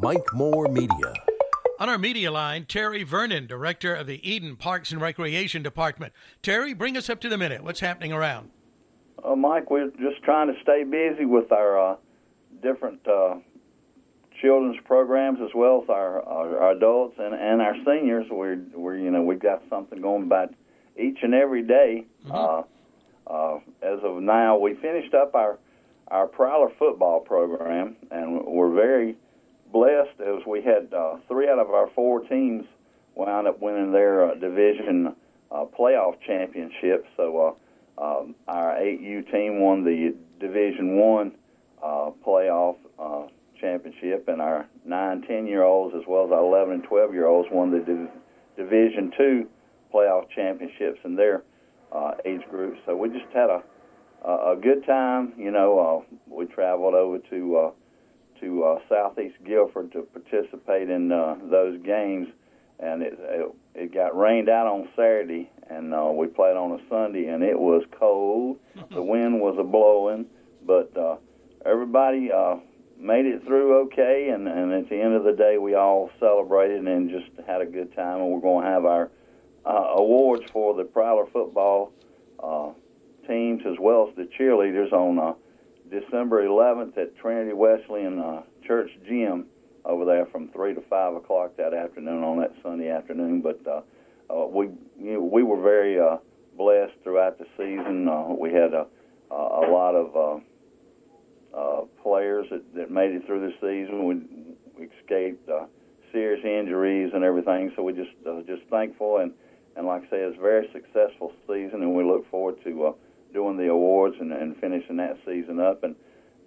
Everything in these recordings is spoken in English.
Mike Moore Media. On our media line, Terry Vernon, director of the Eden Parks and Recreation Department. Terry, bring us up to the minute. What's happening around? Mike, we're just trying to stay busy with our different children's programs as well as our adults and our seniors. We've got something going about each and every day. As of now, we finished up our Prowler football program, and we're very blessed as we had 3 out of our 4 teams wound up winning their division playoff championship. So our 8U team won the Division One playoff championship, and our 9-10-year-olds as well as our 11 and 12-year-olds won the Division Two playoff championships in their age group. So we just had a good time. We traveled over to Southeast Guilford to participate in those games, and it got rained out on Saturday, and we played on a Sunday, and it was cold. The wind was a-blowing, but everybody made it through okay, and at the end of the day, we all celebrated and just had a good time, and we're going to have our awards for the Prowler football teams as well as the cheerleaders on December 11th at Trinity Wesleyan Church Gym over there from 3 to 5 o'clock that afternoon on that Sunday afternoon. But we were very blessed throughout the season. We had a lot of players that made it through the season. We escaped serious injuries and everything, so we just thankful and like I say, it's a very successful season, and we look forward to doing the awards and finishing that season up. And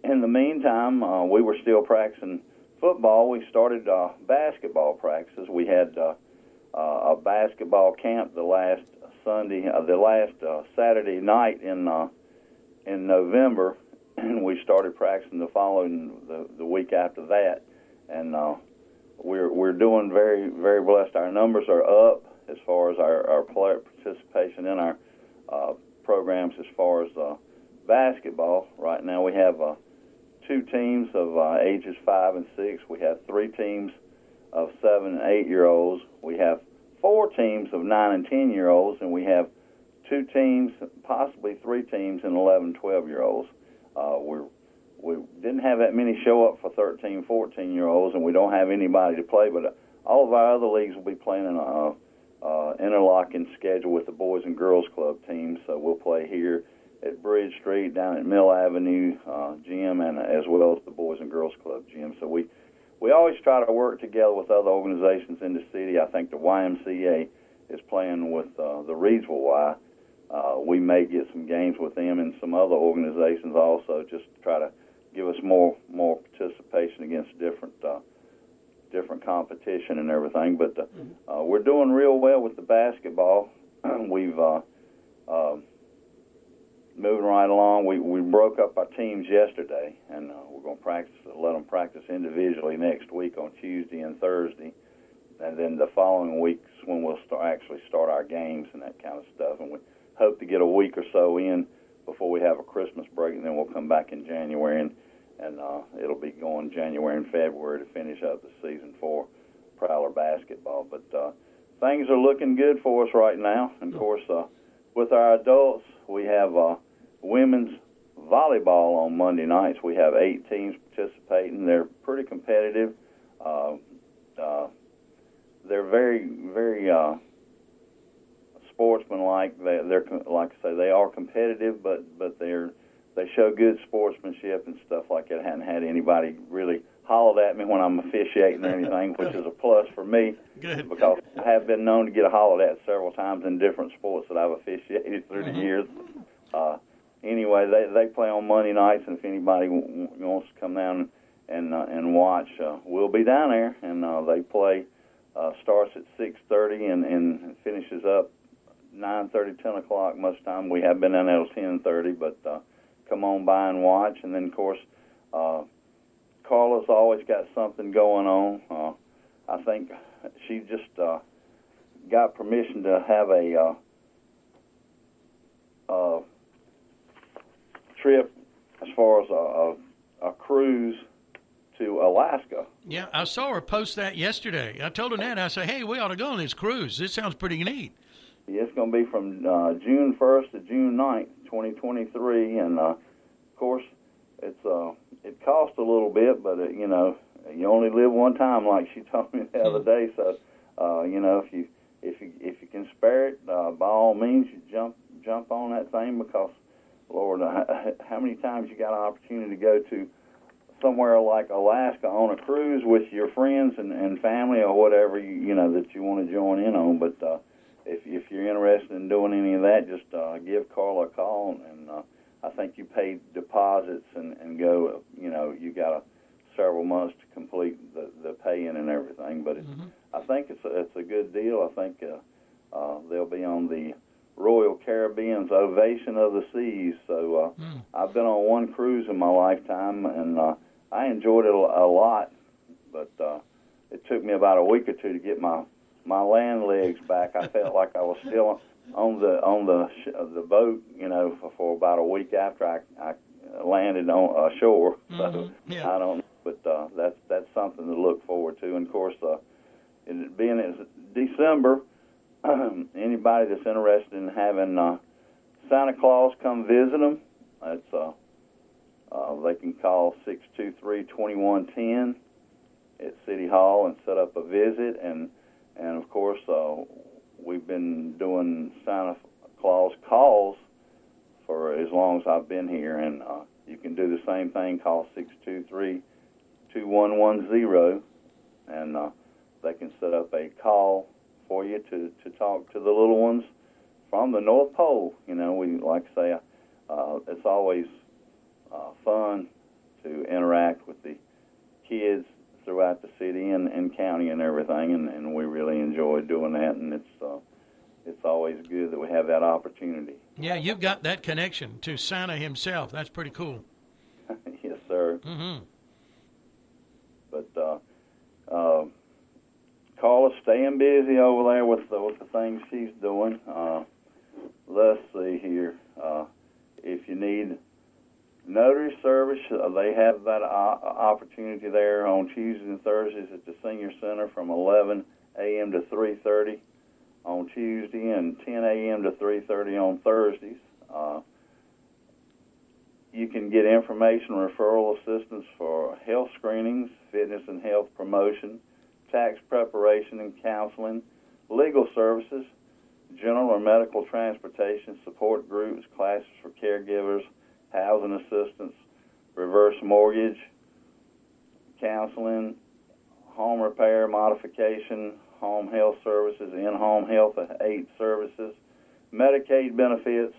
in the meantime, we were still practicing football. We started basketball practices. We had a basketball camp the last Saturday night in November, and we started practicing the following the week after that. And we're doing very, very blessed. Our numbers are up as far as our player participation in our programs as far as basketball. Right now we have 2 teams of ages 5 and 6. We have 3 teams of 7 and 8-year-olds. We have 4 teams of 9 and 10-year-olds, and we have 2 teams, possibly 3 teams, and 11, 12-year-olds. We didn't have that many show up for 13, 14-year-olds, and we don't have anybody to play, but all of our other leagues will be playing in a interlocking schedule with the Boys and Girls Club teams. So we'll play here at Bridge Street, down at Mill Avenue gym, and as well as the Boys and Girls Club gym. So we always try to work together with other organizations in the city. I think the YMCA is playing with the Reedsville Y. We may get some games with them and some other organizations also, just to try to give us more participation against different competition and everything. But we're doing real well with the basketball. We've moving right along. We broke up our teams yesterday, and we're going to let them practice individually next week on Tuesday and Thursday, and then the following week's when we'll actually start our games and that kind of stuff. And we hope to get a week or so in before we have a Christmas break, and then we'll come back in January, and it'll be going January and February to finish up the season for Prowler basketball. But things are looking good for us right now. And, of course, with our adults, we have women's volleyball on Monday nights. We have 8 teams participating. They're pretty competitive. They're very, very sportsmanlike. They're like I say, they are competitive, but they show good sportsmanship and stuff like that. I hadn't had anybody really hollered at me when I'm officiating or anything, which is a plus for me. Good. Because I have been known to get hollered at several times in different sports that I've officiated through the years. Anyway, they play on Monday nights, and if anybody wants to come down and watch, we'll be down there. And they play starts at 6:30 and finishes up 9:30, 10 o'clock most of the time. We have been down there till 10:30, but come on by and watch. And then, of course, Carla's always got something going on. I think she just got permission to have a trip as far as a cruise to Alaska. Yeah, I saw her post that yesterday. I told Annette, I said, hey, we ought to go on this cruise. This sounds pretty neat. It's going to be from June 1st to June 9th, 2023, and of course, it costs a little bit, but you only live one time, like she told me the other day. So, if you can spare it, by all means, you jump on that thing, because, Lord, how many times you got an opportunity to go to somewhere like Alaska on a cruise with your friends and family or whatever that you want to join in on, but. If you're interested in doing any of that, just give Carla a call, and I think you pay deposits and go. You got several months to complete the pay-in and everything. But I think it's a good deal. I think they'll be on the Royal Caribbean's Ovation of the Seas. So I've been on one cruise in my lifetime, and I enjoyed it a lot. But it took me about a week or two to get my land legs back. I felt like I was still on the boat, for about a week after I landed on shore. So I don't know, but that's something to look forward to. And of course, being it's December, anybody that's interested in having Santa Claus come visit them, they can call 623-2110 at City Hall and set up a visit. And of course, we've been doing Santa Claus calls for as long as I've been here, and you can do the same thing. Call 623-2110, and they can set up a call for you to talk to the little ones from the North Pole. We like to say it's always fun to interact with the kids throughout the city and county and everything, and we really enjoy doing that, and it's always good that we have that opportunity. Yeah, you've got that connection to Santa himself. That's pretty cool. Yes, sir. But Carla's staying busy over there with the things she's doing. Let's see here. If you need notary service, they have that opportunity there on Tuesdays and Thursdays at the Senior Center from 11 a.m. to 3:30 on Tuesday and 10 a.m. to 3:30 on Thursdays. You can get information and referral assistance for health screenings, fitness and health promotion, tax preparation and counseling, legal services, general or medical transportation, support groups, classes for caregivers, housing assistance, reverse mortgage, counseling, home repair, modification, home health services, in-home health aid services, Medicaid benefits,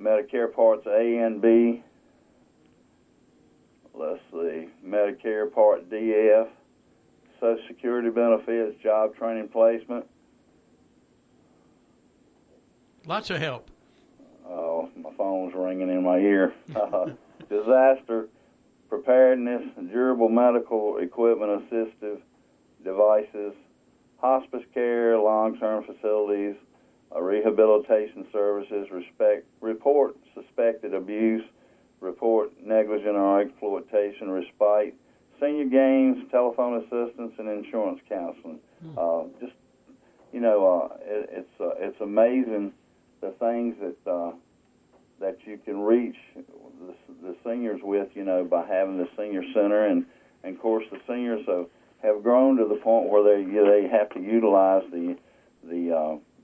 Medicare Parts A and B, let's see, Medicare Part DF, Social Security benefits, job training placement. Lots of help. Oh, my phone's ringing in my ear. Disaster preparedness, durable medical equipment, assistive devices, hospice care, long-term facilities, rehabilitation services, report suspected abuse, report negligent or exploitation, respite, senior games, telephone assistance, and insurance counseling. It's amazing the things that you can reach the seniors with, by having the senior center, and of course the seniors have grown to the point where they have to utilize the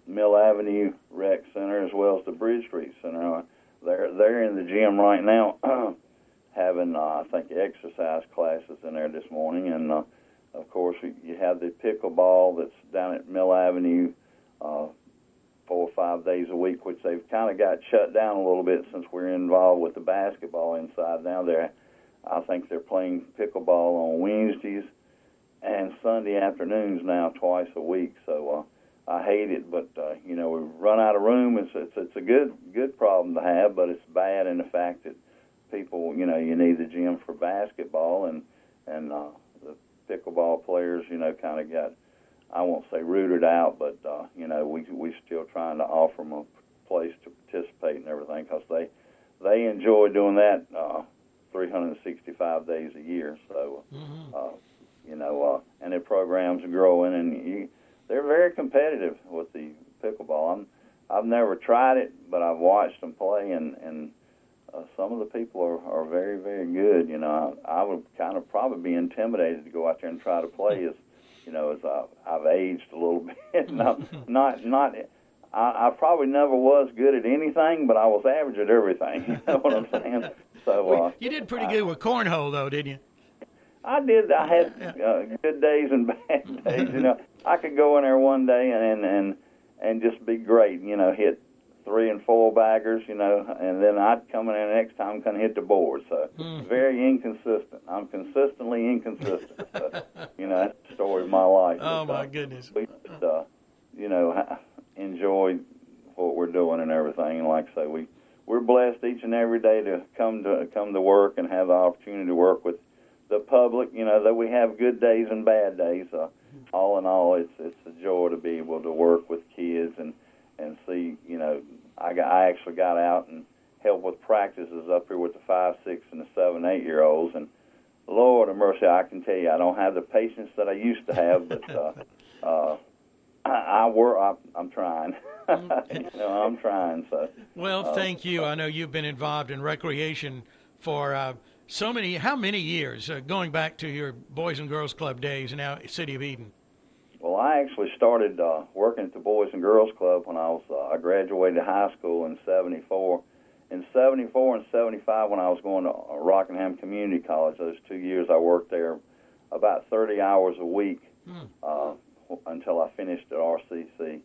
Mill Avenue Rec Center as well as the Bridge Street Center. They're in the gym right now, having I think exercise classes in there this morning, and of course you have the pickleball that's down at Mill Avenue 4 or 5 days a week, which they've kind of got shut down a little bit since we're involved with the basketball inside now. I think they're playing pickleball on Wednesdays and Sunday afternoons now, twice a week. So I hate it, but we run out of room. It's a good problem to have, but it's bad in the fact that people, you need the gym for basketball, and the pickleball players, kind of got, I won't say rooted out, but we still trying to offer them a place to participate and everything, because they enjoy doing that 365 days a year. So, and the program's growing, and they're very competitive with the pickleball. I've never tried it, but I've watched them play, and some of the people are very, very good. I would kind of probably be intimidated to go out there and try to play as I've aged a little bit. I probably never was good at anything, but I was average at everything. You know what I'm saying? So you did pretty good with cornhole, though, didn't you? I did. I had good days and bad days. I could go in there one day and just be great. Hit 3 and 4 baggers. And then I'd come in there the next time and kind of hit the board. So very inconsistent. I'm consistently inconsistent. But, that's the story of my life. Oh, my goodness. We just, enjoy what we're doing and everything. And like I say, we're blessed each and every day to come to work and have the opportunity to work with the public. That we have good days and bad days. All in all, it's a joy to be able to work with kids and see. I actually got out and helped with practices up here with the 5, 6, and the 7, 8-year-olds. And Lord of mercy, I can tell you, I don't have the patience that I used to have, but I'm trying. I'm trying. So. Well, thank you. I know you've been involved in recreation for how many years, going back to your Boys and Girls Club days and now City of Eden? Well, I actually started working at the Boys and Girls Club when I graduated high school in 74. In 74 and 75, when I was going to Rockingham Community College, those 2 years I worked there about 30 hours a week until I finished at RCC.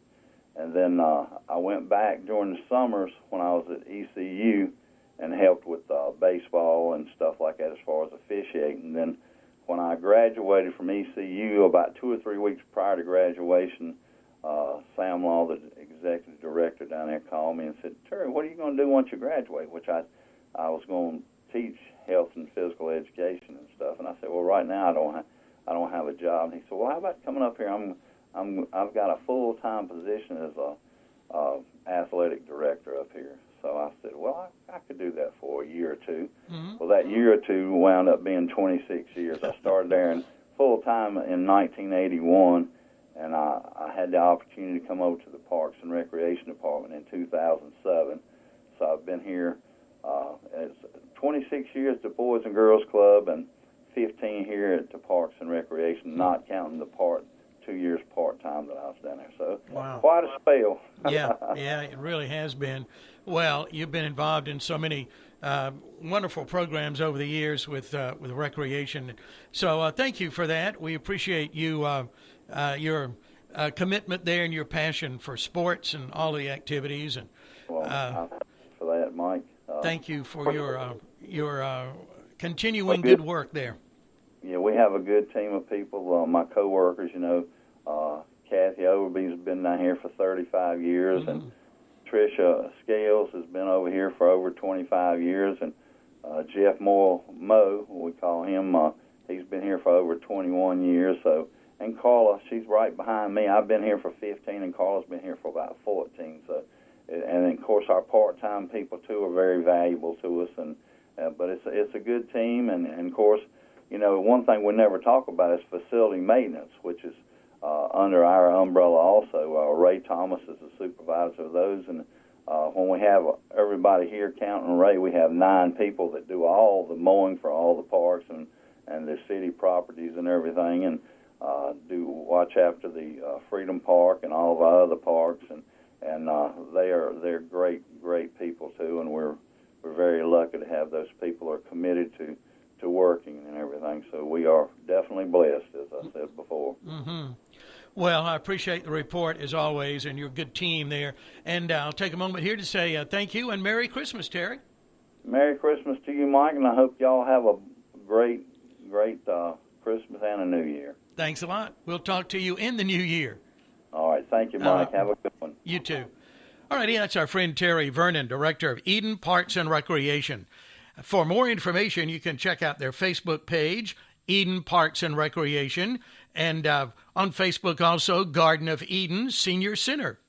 And then I went back during the summers when I was at ECU and helped with baseball and stuff like that as far as officiating. And then when I graduated from ECU, about 2 or 3 weeks prior to graduation, Sam Law, the executive director down there, called me and said, "Terry, what are you going to do once you graduate?" Which I was going to teach health and physical education and stuff. And I said, "Well, right now I don't have a job." And he said, "Well, how about coming up here? I've got a full-time position as a athletic director up here." So I said, "Well, I could do that for a year or two." Mm-hmm. Well, that year or two wound up being 26 years. I started there in full-time in 1981, and I had the opportunity to come over to the Parks and Recreation Department in 2007. So I've been here as 26 years at the Boys and Girls Club and 15 here at the Parks and Recreation, not counting the 2 years part-time that I was down there. So wow. Quite a spell. Yeah, it really has been. Well, you've been involved in so many wonderful programs over the years with recreation. So thank you for that. We appreciate you, your commitment there and your passion for sports and all the activities. And for that, Mike. Thank you for your continuing good work there. Yeah, we have a good team of people. My coworkers, Kathy Overby's been down here for 35 years, mm-hmm. and Tricia Scales has been over here for over 25 years, and Jeff Mo, we call him, he's been here for over 21 years. So, and Carla, she's right behind me. I've been here for 15, and Carla's been here for about 14. So, and of course, our part-time people too are very valuable to us, and but it's a good team, and of course. One thing we never talk about is facility maintenance, which is under our umbrella also. Ray Thomas is the supervisor of those, and when we have everybody here counting Ray, we have 9 people that do all the mowing for all the parks and the city properties and everything, and do watch after the Freedom Park and all of our other parks, and they're great people too, and we're very lucky to have those people who are committed to working and everything. So we are definitely blessed, as I said before. Mm-hmm. Well, I appreciate the report, as always, and your good team there. And I'll take a moment here to say thank you and Merry Christmas, Terry. Merry Christmas to you, Mike, and I hope y'all have a great Christmas and a New Year. Thanks a lot. We'll talk to you in the New Year. All right. Thank you, Mike. Have a good one. You too. All righty. That's our friend Terry Vernon, Director of Eden Parks and Recreation. For more information, you can check out their Facebook page, Eden Parks and Recreation, and on Facebook also, Garden of Eden Senior Center.